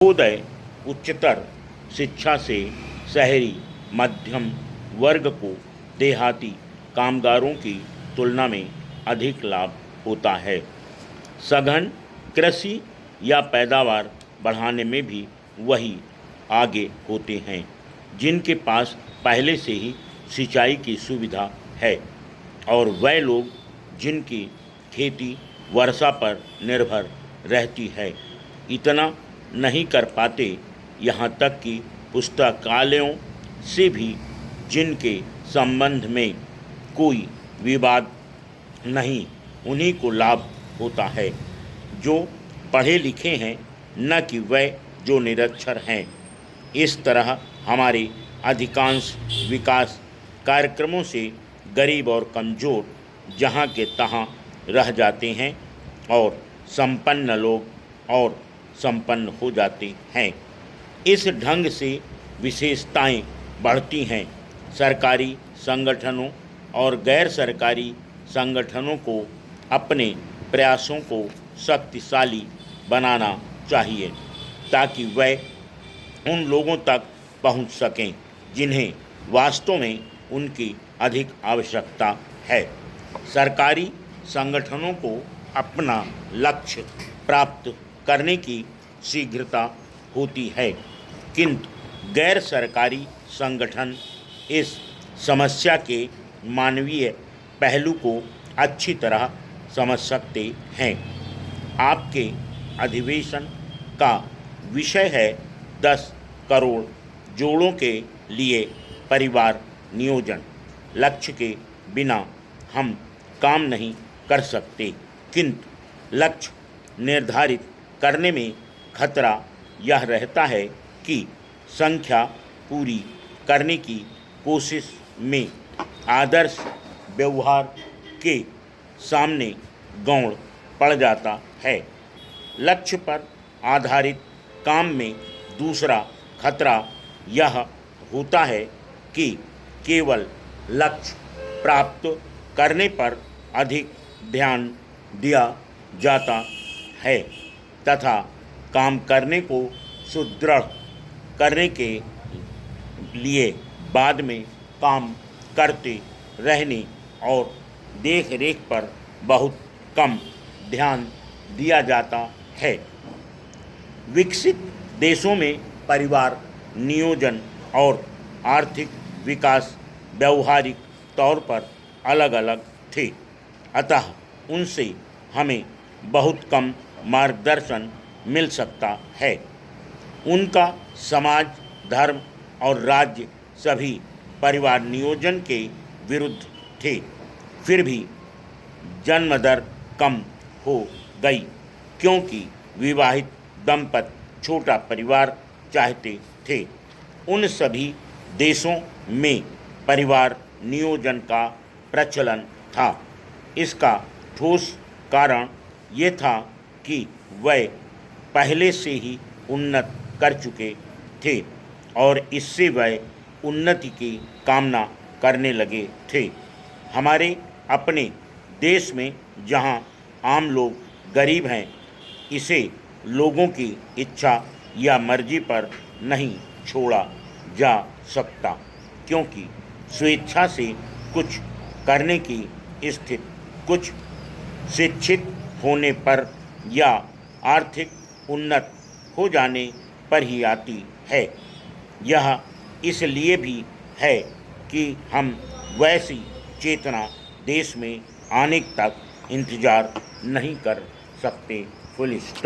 नवोदय उच्चतर शिक्षा से शहरी मध्यम वर्ग को देहाती कामगारों की तुलना में अधिक लाभ होता है। सघन कृषि या पैदावार बढ़ाने में भी वही आगे होते हैं जिनके पास पहले से ही सिंचाई की सुविधा है और वह लोग जिनकी खेती वर्षा पर निर्भर रहती है इतना नहीं कर पाते। यहाँ तक कि पुस्तकालयों से भी जिनके संबंध में कोई विवाद नहीं उन्हीं को लाभ होता है जो पढ़े लिखे हैं, न कि वह जो निरक्षर हैं। इस तरह हमारे अधिकांश विकास कार्यक्रमों से गरीब और कमज़ोर जहाँ के तहाँ रह जाते हैं और संपन्न लोग और संपन्न हो जाते हैं। इस ढंग से विशेषताएं बढ़ती हैं। सरकारी संगठनों और गैर सरकारी संगठनों को अपने प्रयासों को शक्तिशाली बनाना चाहिए ताकि वह उन लोगों तक पहुंच सकें जिन्हें वास्तव में उनकी अधिक आवश्यकता है। सरकारी संगठनों को अपना लक्ष्य प्राप्त करने की शीघ्रता होती है, किंतु गैर सरकारी संगठन इस समस्या के मानवीय पहलू को अच्छी तरह समझ सकते हैं। आपके अधिवेशन का विषय है 10 करोड़ जोड़ों के लिए परिवार नियोजन। लक्ष्य के बिना हम काम नहीं कर सकते, किंतु लक्ष्य निर्धारित करने में खतरा यह रहता है कि संख्या पूरी करने की कोशिश में आदर्श व्यवहार के सामने गौण पड़ जाता है। लक्ष्य पर आधारित काम में दूसरा खतरा यह होता है कि केवल लक्ष्य प्राप्त करने पर अधिक ध्यान दिया जाता है तथा काम करने को सुदृढ़ करने के लिए बाद में काम करते रहने और देख रेख पर बहुत कम ध्यान दिया जाता है। विकसित देशों में परिवार नियोजन और आर्थिक विकास व्यावहारिक तौर पर अलग अलग थे, अतः उनसे हमें बहुत कम मार्गदर्शन मिल सकता है। उनका समाज, धर्म और राज्य सभी परिवार नियोजन के विरुद्ध थे। फिर भी जन्म दर कम हो गई क्योंकि विवाहित दंपति छोटा परिवार चाहते थे। उन सभी देशों में परिवार नियोजन का प्रचलन था। इसका ठोस कारण ये था कि वह पहले से ही उन्नत कर चुके थे और इससे वह उन्नति की कामना करने लगे थे। हमारे अपने देश में जहाँ आम लोग गरीब हैं, इसे लोगों की इच्छा या मर्जी पर नहीं छोड़ा जा सकता क्योंकि स्वेच्छा से कुछ करने की स्थिति कुछ शिक्षित होने पर या आर्थिक उन्नत हो जाने पर ही आती है। यह इसलिए भी है कि हम वैसी चेतना देश में आने तक इंतज़ार नहीं कर सकते। Full stop.